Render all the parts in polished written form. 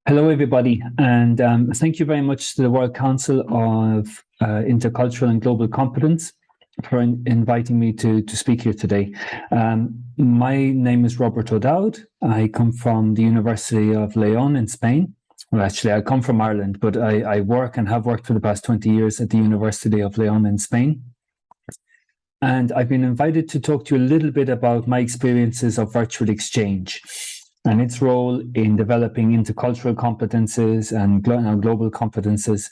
Hello, everybody, and thank you very much to the World Council of Intercultural and Global Competence for inviting me to speak here today. My name is RobODowd. I come from the University of León in Spain. Well, actually, I come from Ireland, but I work and have worked for the past 20 years at the University of León in Spain. And I've been invited to talk to you a little bit about my experiences of virtual exchange and its role in developing intercultural competences and global competences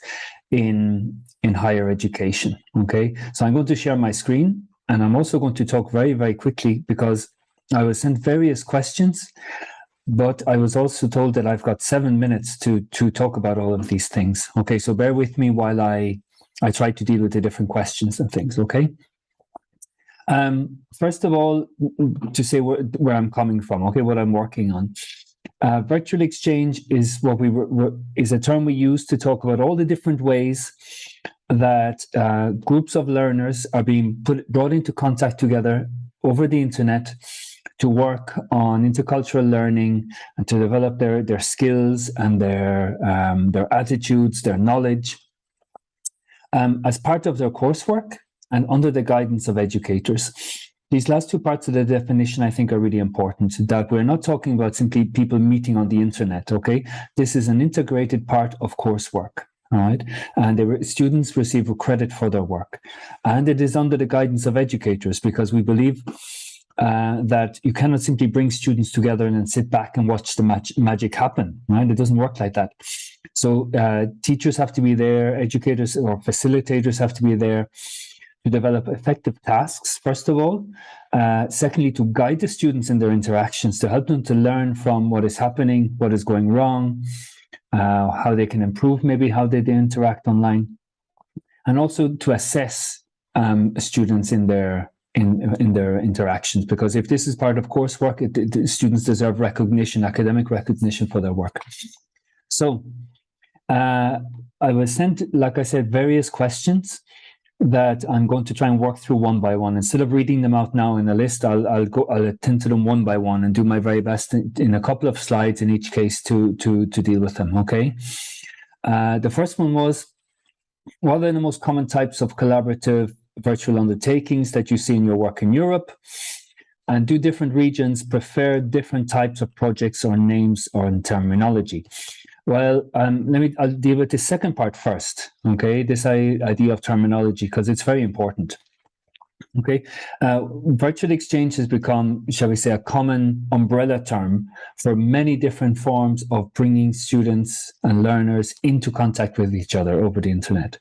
in higher education. Okay, so I'm going to share my screen, and I'm also going to talk very, very quickly because I was sent various questions, but I was also told that I've got 7 minutes to talk about all of these things. Okay, so bear with me while I try to deal with the different questions and things, okay? First of all, to say where I'm coming from, okay, what I'm working on. Virtual exchange is what is a term we use to talk about all the different ways that groups of learners are being brought into contact together over the internet to work on intercultural learning and to develop their skills and their attitudes, their knowledge, as part of their coursework and under the guidance of educators. These last two parts of the definition, I think, are really important, that we're not talking about simply people meeting on the internet, okay? This is an integrated part of coursework, all right? And students receive credit for their work. And it is under the guidance of educators, because we believe that you cannot simply bring students together and then sit back and watch the magic happen, right? It doesn't work like that. So teachers have to be there, educators or facilitators have to be there, to develop effective tasks, first of all. Secondly, to guide the students in their interactions, to help them to learn from what is happening, what is going wrong, how they can improve maybe how they interact online, and also to assess students in their interactions, because if this is part of coursework, the students deserve recognition, academic recognition for their work. So I was sent, like I said, various questions that I'm going to try and work through one by one. Instead of reading them out now in a list, I'll attend to them one by one and do my very best in a couple of slides in each case to deal with them, okay? The first one was, what are the most common types of collaborative virtual undertakings that you see in your work in Europe? And do different regions prefer different types of projects or names or terminology? Well, I'll deal with the second part first, okay? This idea of terminology, because it's very important, okay? Virtual exchange has become, shall we say, a common umbrella term for many different forms of bringing students and learners into contact with each other over the internet.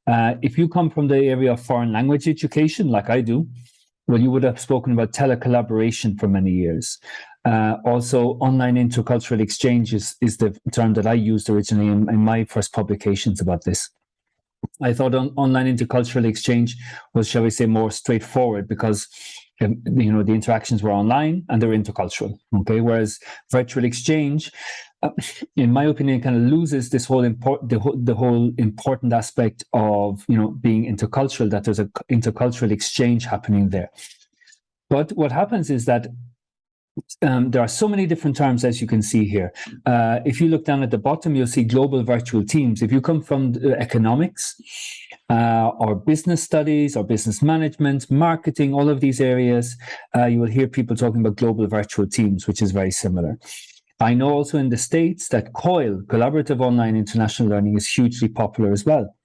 If you come from the area of foreign language education, like I do, well, you would have spoken about telecollaboration for many years. Also, online intercultural exchange is the term that I used originally in my first publications about this. I thought online intercultural exchange was, shall we say, more straightforward because the interactions were online and they're intercultural. Okay, whereas virtual exchange, in my opinion, kind of loses this whole the whole important aspect of being intercultural. That there's an intercultural exchange happening there. But what happens is that there are so many different terms, as you can see here. If you look down at the bottom, you'll see global virtual teams. If you come from economics or business studies or business management, marketing, all of these areas, you will hear people talking about global virtual teams, which is very similar. I know also in the States that COIL, Collaborative Online International Learning, is hugely popular as well.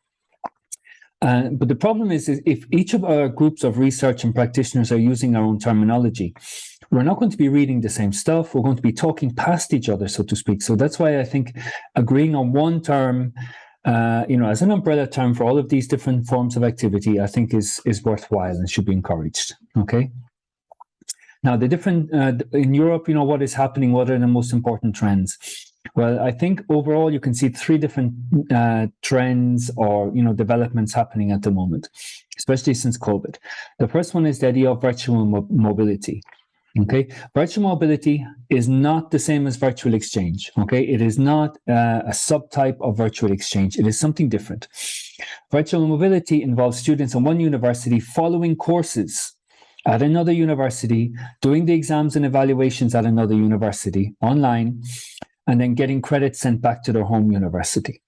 But the problem is if each of our groups of research and practitioners are using our own terminology, we're not going to be reading the same stuff. We're going to be talking past each other, so to speak. So that's why I think agreeing on one term, as an umbrella term for all of these different forms of activity, I think is worthwhile and should be encouraged. Okay. Now, the different in Europe, what is happening? What are the most important trends? Well, I think overall you can see three different trends or developments happening at the moment, especially since COVID. The first one is the idea of virtual mobility. Okay, virtual mobility is not the same as virtual exchange. Okay, it is not a subtype of virtual exchange. It is something different. Virtual mobility involves students in one university following courses at another university, doing the exams and evaluations at another university online, and then getting credits sent back to their home university.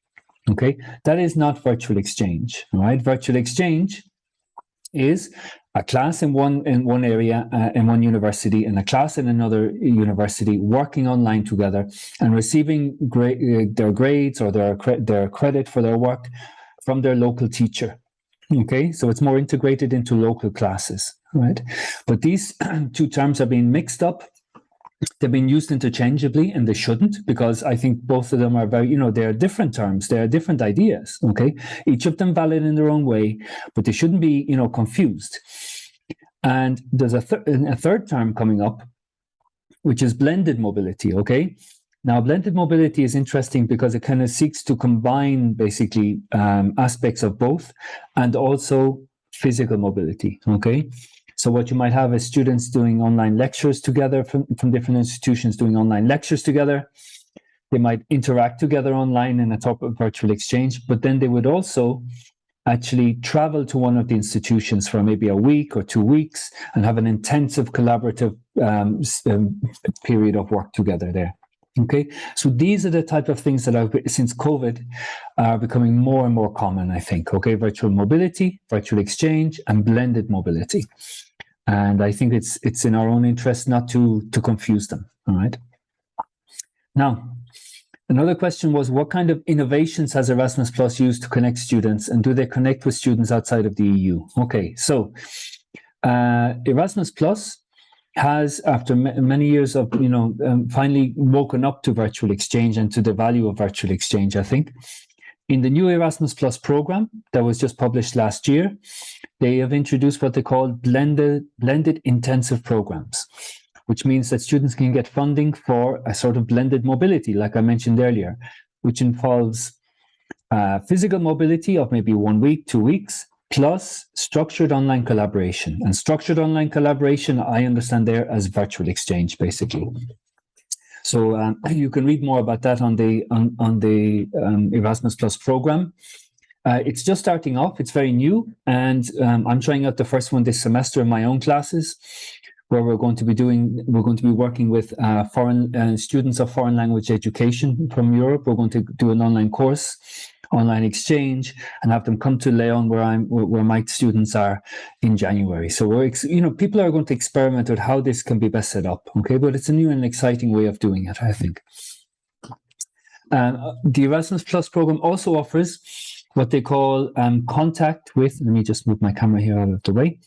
Okay, that is not virtual exchange, right? Virtual exchange is a class in one area in one university and a class in another university working online together and receiving their grades or their credit for their work from their local teacher. Okay, so it's more integrated into local classes, right? But these two terms are being mixed up. They're being used interchangeably, and they shouldn't, because I think both of them are very, they are different terms, they are different ideas, okay? Each of them valid in their own way, but they shouldn't be, confused. And there's a third term coming up, which is blended mobility, okay? Now, blended mobility is interesting because it kind of seeks to combine, basically, aspects of both, and also physical mobility, okay? So what you might have is students doing online lectures together from different institutions doing online lectures together. They might interact together online in a type of virtual exchange, but then they would also actually travel to one of the institutions for maybe a week or 2 weeks and have an intensive collaborative period of work together there. Okay, so these are the type of things that since COVID are becoming more and more common, I think. Okay, virtual mobility, virtual exchange, and blended mobility. And I think it's in our own interest not to confuse them. All right. Now, another question was, what kind of innovations has Erasmus Plus used to connect students, and do they connect with students outside of the EU? Okay, so Erasmus Plus has, after many years of, finally woken up to virtual exchange and to the value of virtual exchange, I think. In the new Erasmus Plus program that was just published last year, they have introduced what they call blended intensive programs, which means that students can get funding for a sort of blended mobility, like I mentioned earlier, which involves physical mobility of maybe 1 week, 2 weeks, plus structured online collaboration. And structured online collaboration, I understand there as virtual exchange, basically. So you can read more about that on the Erasmus Plus program. It's just starting off. It's very new, and I'm trying out the first one this semester in my own classes, where we're going to be working with foreign students of foreign language education from Europe. We're going to do an online course, online exchange, and have them come to Leon, where my students are, in January. So people are going to experiment with how this can be best set up. Okay, but it's a new and exciting way of doing it, I think. The Erasmus Plus program also offers what they call contact with. Let me just move my camera here out of the way.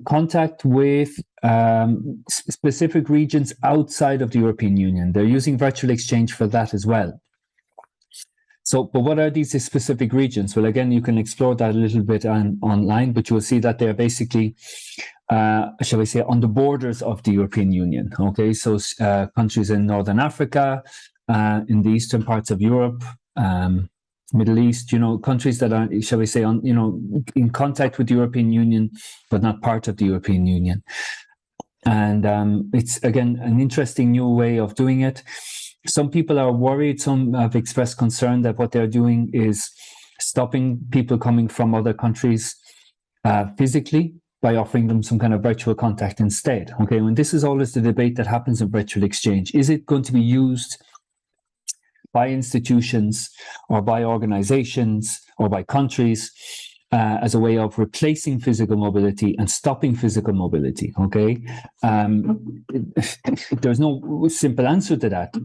Contact with specific regions outside of the European Union. They're using virtual exchange for that as well. So, but what are these specific regions? Well, again, you can explore that a little bit online, but you will see that they're basically, shall we say, on the borders of the European Union. Okay, so countries in Northern Africa, in the eastern parts of Europe, Middle East, countries that are, shall we say, in contact with the European Union, but not part of the European Union. And it's, again, an interesting new way of doing it. Some people are worried, some have expressed concern that what they're doing is stopping people coming from other countries physically by offering them some kind of virtual contact instead. Okay, and this is always the debate that happens in virtual exchange. Is it going to be used by institutions or by organizations or by countries as a way of replacing physical mobility and stopping physical mobility, okay? There's no simple answer to that.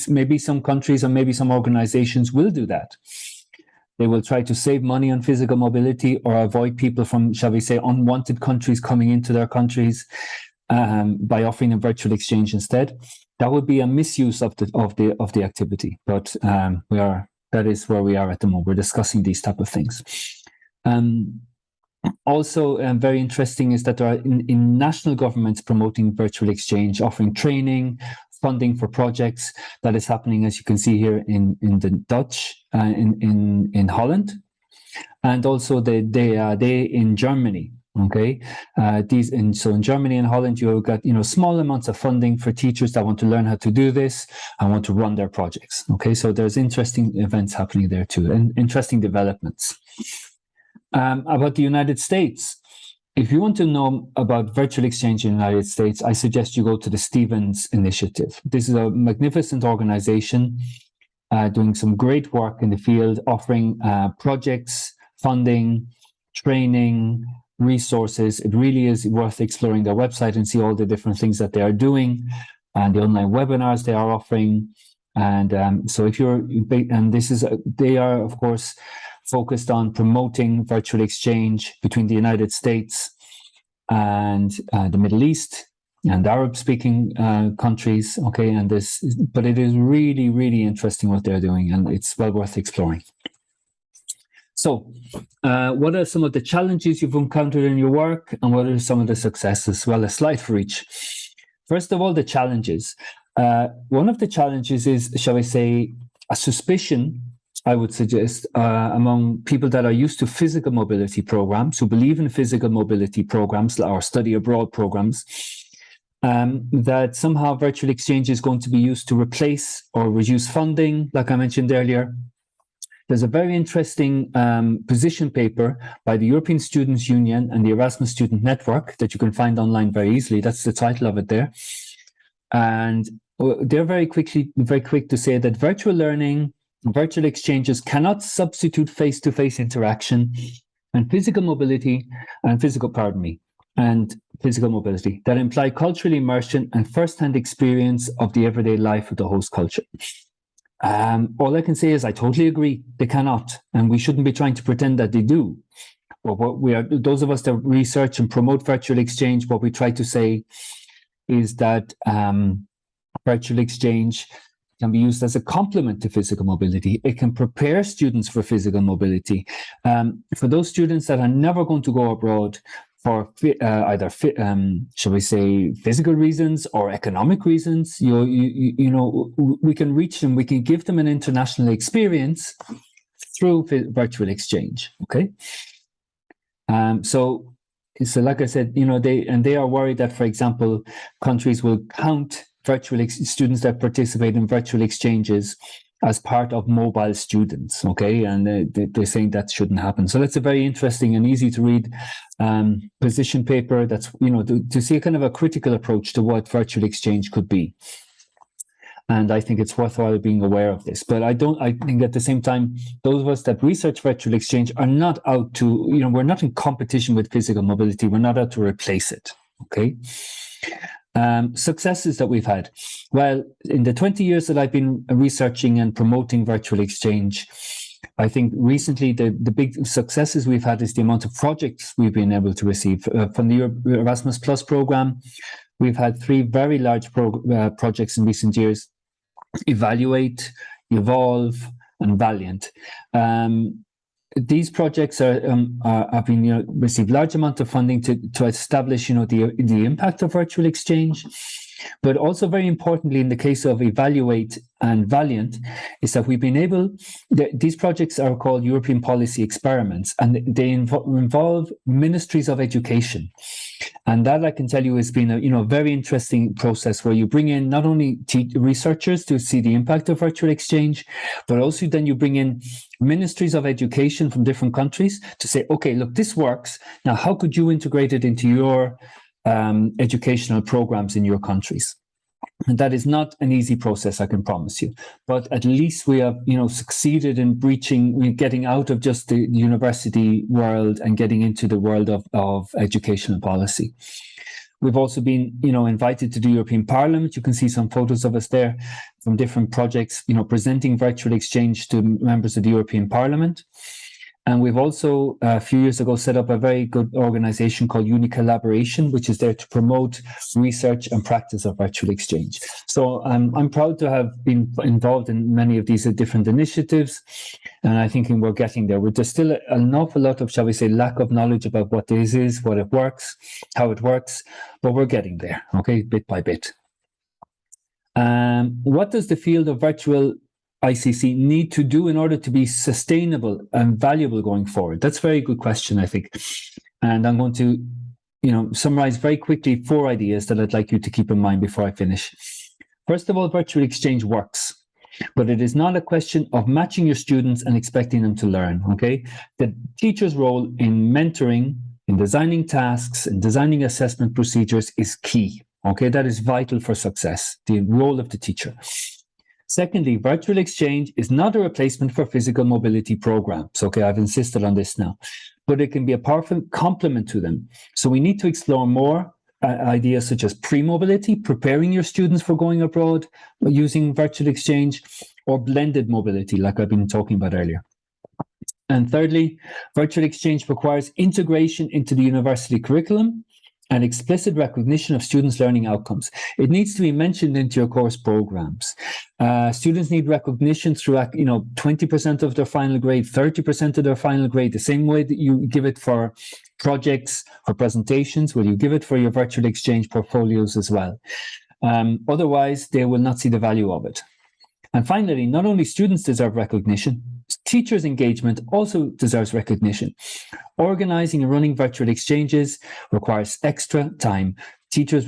Maybe some countries or maybe some organizations will do that. They will try to save money on physical mobility or avoid people from, shall we say, unwanted countries coming into their countries by offering a virtual exchange instead. That would be a misuse of the activity, but that is where we are at the moment. We're discussing these type of things. Also, very interesting is that there are in national governments promoting virtual exchange, offering training, funding for projects. That is happening, as you can see here, in the Dutch, in Holland, and also they in Germany. Okay, so in Germany and Holland, you've got small amounts of funding for teachers that want to learn how to do this and want to run their projects. Okay, so there's interesting events happening there too, and interesting developments. About the United States, if you want to know about virtual exchange in the United States, I suggest you go to the Stevens Initiative. This is a magnificent organization doing some great work in the field, offering projects, funding, training, resources. It really is worth exploring their website and see all the different things that they are doing and the online webinars they are offering. And so if you're, and this is, they are, of course, focused on promoting virtual exchange between the United States and the Middle East and Arab-speaking countries. Okay, and this, but it is really, really interesting what they're doing, and it's well worth exploring. So, what are some of the challenges you've encountered in your work, and what are some of the successes? Well, a slide for each. First of all, the challenges. One of the challenges is, shall I say, a suspicion, I would suggest, among people that are used to physical mobility programs, who believe in physical mobility programs or study abroad programs, that somehow virtual exchange is going to be used to replace or reduce funding, like I mentioned earlier. There's a very interesting position paper by the European Students' Union and the Erasmus Student Network that you can find online very easily. That's the title of it there. And they're very quick to say that virtual learning, virtual exchanges cannot substitute face-to-face interaction and physical mobility and physical mobility that imply cultural immersion and first-hand experience of the everyday life of the host culture. All I can say is I totally agree. They cannot, and we shouldn't be trying to pretend that they do. But what we are, those of us that research and promote virtual exchange, what we try to say is that virtual exchange can be used as a complement to physical mobility. It can prepare students for physical mobility. For those students that are never going to go abroad for either, shall we say, physical reasons or economic reasons, you know, we can reach them. We can give them an international experience through virtual exchange. Okay. So like I said, you know, they are worried that, for example, countries will count students that participate in virtual exchanges as part of mobile students, okay? And they're saying that shouldn't happen. So that's a very interesting and easy to read position paper that's, you know, to see a kind of a critical approach to what virtual exchange could be. And I think it's worthwhile being aware of this. But I think at the same time, those of us that research virtual exchange are not out to, you know, we're not in competition with physical mobility. We're not out to replace it, okay? Successes that we've had. Well, in the 20 years that I've been researching and promoting virtual exchange, I think recently the big successes we've had is the amount of projects we've been able to receive. From the Erasmus Plus program, we've had 3 very large projects in recent years: Evaluate, Evolve, and Valiant. These projects have been, you know, received large amount of funding to establish, you know, the impact of virtual exchange. But also very importantly, in the case of Evaluate and Valiant, is that we've been able, these projects are called European policy experiments, and they involve ministries of education. And that, I can tell you, has been a, you know, very interesting process where you bring in not only researchers to see the impact of virtual exchange, but also then you bring in ministries of education from different countries to say, okay, look, this works. Now, how could you integrate it into your educational programs in your countries? And that is not an easy process, I can promise you. But at least we have, you know, succeeded in getting out of just the university world and getting into the world of educational policy. We've also been, you know, invited to the European Parliament. You can see some photos of us there from different projects, you know, presenting virtual exchange to members of the European Parliament. And we've also, a few years ago, set up a very good organization called Unicollaboration, which is there to promote research and practice of virtual exchange. So I'm proud to have been involved in many of these different initiatives. And I think we're getting there. There's still an awful lot of, shall we say, lack of knowledge about what this is, what it works, how it works, but we're getting there, okay, bit by bit. What does the field of virtual ICC need to do in order to be sustainable and valuable going forward? That's a very good question, I think. And I'm going to, you know, summarize very quickly 4 ideas that I'd like you to keep in mind before I finish. First of all, virtual exchange works, but it is not a question of matching your students and expecting them to learn, okay? The teacher's role in mentoring in designing tasks and designing assessment procedures is key. Okay, that is vital for success, the role of the teacher. Secondly, virtual exchange is not a replacement for physical mobility programs. Okay, I've insisted on this now, but it can be a powerful complement to them. So we need to explore more ideas such as pre-mobility, preparing your students for going abroad using virtual exchange, or blended mobility, like I've been talking about earlier. And thirdly, virtual exchange requires integration into the university curriculum and explicit recognition of students' learning outcomes. It needs to be mentioned into your course programs. Students need recognition through, 20% of their final grade, 30% of their final grade, the same way that you give it for projects, for presentations, will you give it for your virtual exchange portfolios as well? Otherwise, they will not see the value of it. And finally, not only students deserve recognition, teachers' engagement also deserves recognition. Organizing and running virtual exchanges requires extra time. Teachers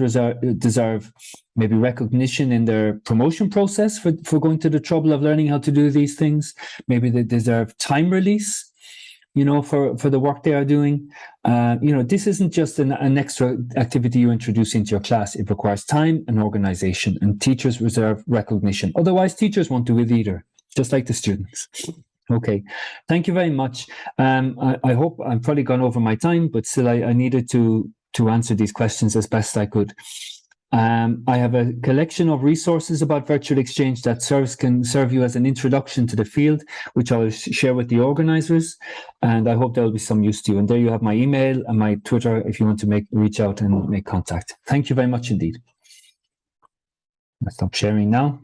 deserve maybe recognition in their promotion process for going to the trouble of learning how to do these things. Maybe they deserve time release, for the work they are doing. This isn't just an extra activity you introduce into your class. It requires time and organization, and teachers deserve recognition. Otherwise, teachers won't do it either, just like the students. Okay, thank you very much. I hope I've probably gone over my time, but still I needed to answer these questions as best I could. I have a collection of resources about virtual exchange that can serve you as an introduction to the field, which I'll share with the organizers, and I hope there will be some use to you. And there you have my email and my Twitter if you want to reach out and make contact. Thank you very much indeed. I'll stop sharing now.